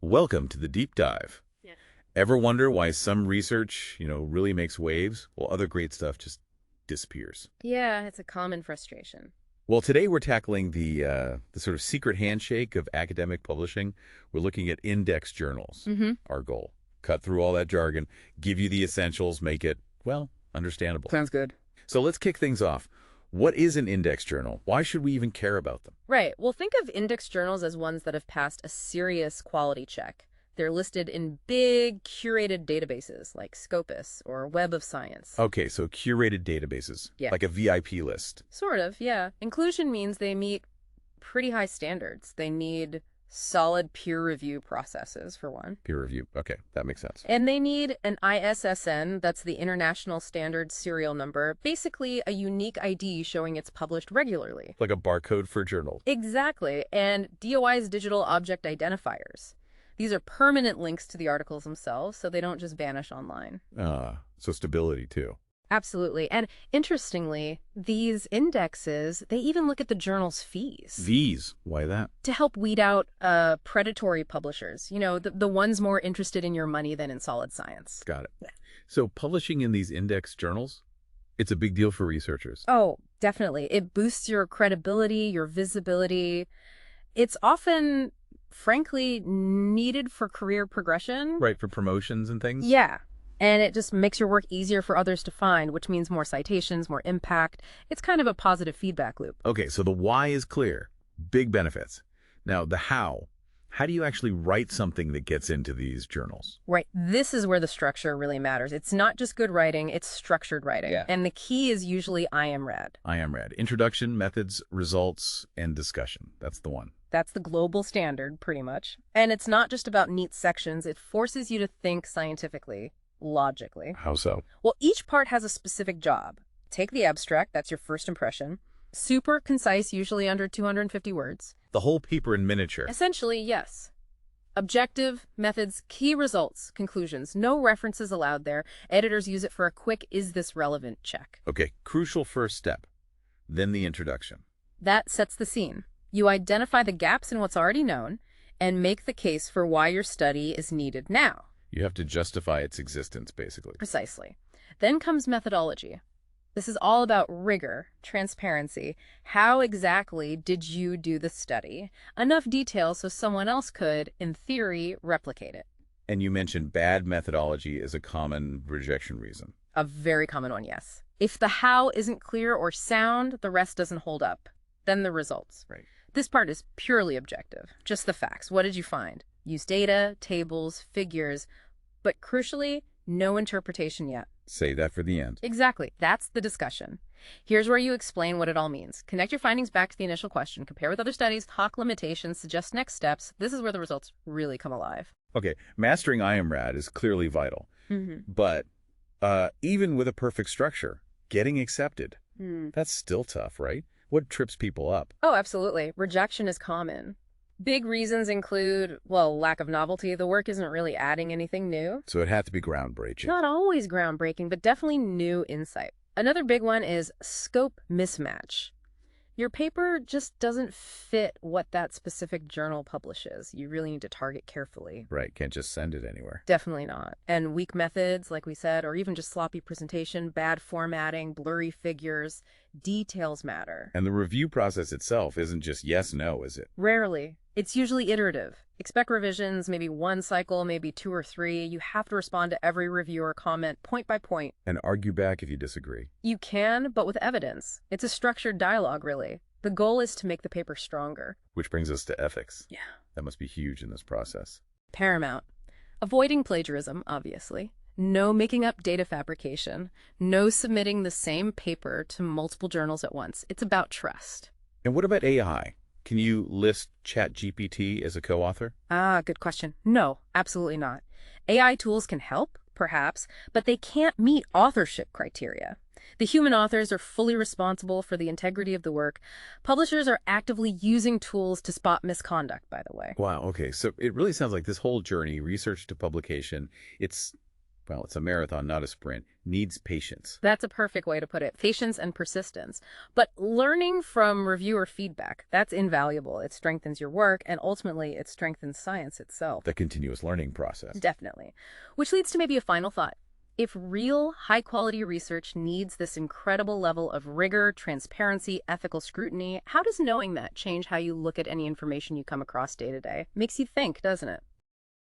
Welcome to the deep dive. Yeah. Ever wonder why some research, really makes waves while other great stuff just disappears? Yeah, it's a common frustration. Well, today we're tackling the sort of secret handshake of academic publishing. We're looking at index journals. Our goal. Cut through all that jargon, give you the essentials, make it, well, understandable. Sounds good. So let's kick things off. What is an index journal? Why should we even care about them? Right. Well, think of index journals as ones that have passed a serious quality check. They're listed in big, curated databases like Scopus or Web of Science. Okay, so curated databases, Yeah. like a VIP list. Sort of, yeah. Inclusion means they meet pretty high standards. They need solid peer review processes, for one. Peer review. Okay, that makes sense. And they need an ISSN, that's the International Standard Serial Number, basically a unique ID showing it's published regularly. Like a barcode for journals. Exactly, and DOI's digital object identifiers. These are permanent links to the articles themselves, so they don't just vanish online. So stability, too. Absolutely. And interestingly, these indexes, they even look at the journal's fees. Fees? Why that? To help weed out predatory publishers, the ones more interested in your money than in solid science. Got it. So publishing in these index journals, it's a big deal for researchers. Oh, definitely. It boosts your credibility, your visibility. It's often, frankly, needed for career progression. Right, for promotions and things? Yeah. And it just makes your work easier for others to find, which means more citations, more impact. It's kind of a positive feedback loop. Okay, so the why is clear. Big benefits. Now, the how. How do you actually write something that gets into these journals? Right. This is where the structure really matters. It's not just good writing, it's structured writing. Yeah. And the key is usually IMRaD. IMRaD. Introduction, methods, results, and discussion. That's the one. That's the global standard, pretty much. And it's not just about neat sections. It forces you to think scientifically, logically. How so? Well, each part has a specific job. Take the abstract, that's your first impression. Super concise, usually under 250 words. The whole paper in miniature. Essentially, yes. Objective, methods, key results, conclusions. No references allowed there. Editors use it for a quick, is this relevant check. Okay, crucial first step. Then the introduction. That sets the scene. You identify the gaps in what's already known and make the case for why your study is needed now. You have to justify its existence, basically. Precisely. Then comes methodology. This is all about rigor, transparency. How exactly did you do the study? Enough detail so someone else could, in theory, replicate it. And you mentioned bad methodology is a common rejection reason. A very common one, yes. If the how isn't clear or sound, the rest doesn't hold up. Then the results. Right. This part is purely objective. Just the facts. What did you find? Use data, tables, figures, but crucially, no interpretation yet. Say that for the end. Exactly. That's the discussion. Here's where you explain what it all means. Connect your findings back to the initial question. Compare with other studies, talk limitations, suggest next steps. This is where the results really come alive. Okay, mastering IMRaD is clearly vital. But even with a perfect structure, getting accepted, that's still tough, right? What trips people up? Oh, absolutely. Rejection is common. Big reasons include, lack of novelty. The work isn't really adding anything new. So it had to be groundbreaking. Not always groundbreaking, but definitely new insight. Another big one is scope mismatch. Your paper just doesn't fit what that specific journal publishes. You really need to target carefully. Right, can't just send it anywhere. Definitely not. And weak methods, like we said, or even just sloppy presentation, bad formatting, blurry figures, details matter. And the review process itself isn't just yes, no, is it? Rarely. It's usually iterative. Expect revisions, maybe one cycle, maybe 2 or 3. You have to respond to every review or comment point by point. And argue back if you disagree. You can, but with evidence. It's a structured dialogue, really. The goal is to make the paper stronger. Which brings us to ethics. Yeah. That must be huge in this process. Paramount. Avoiding plagiarism, obviously. No making up data fabrication. No submitting the same paper to multiple journals at once. It's about trust. And what about AI? Can you list ChatGPT as a co-author? Good question. No, absolutely not. AI tools can help, perhaps, but they can't meet authorship criteria. The human authors are fully responsible for the integrity of the work. Publishers are actively using tools to spot misconduct, by the way. Wow, okay. So it really sounds like this whole journey, research to publication, it's well, it's a marathon, not a sprint, needs patience. That's a perfect way to put it. Patience and persistence. But learning from reviewer feedback, that's invaluable. It strengthens your work, and ultimately it strengthens science itself. The continuous learning process. Definitely. Which leads to maybe a final thought. If real, high-quality research needs this incredible level of rigor, transparency, ethical scrutiny, how does knowing that change how you look at any information you come across day to day? Makes you think, doesn't it?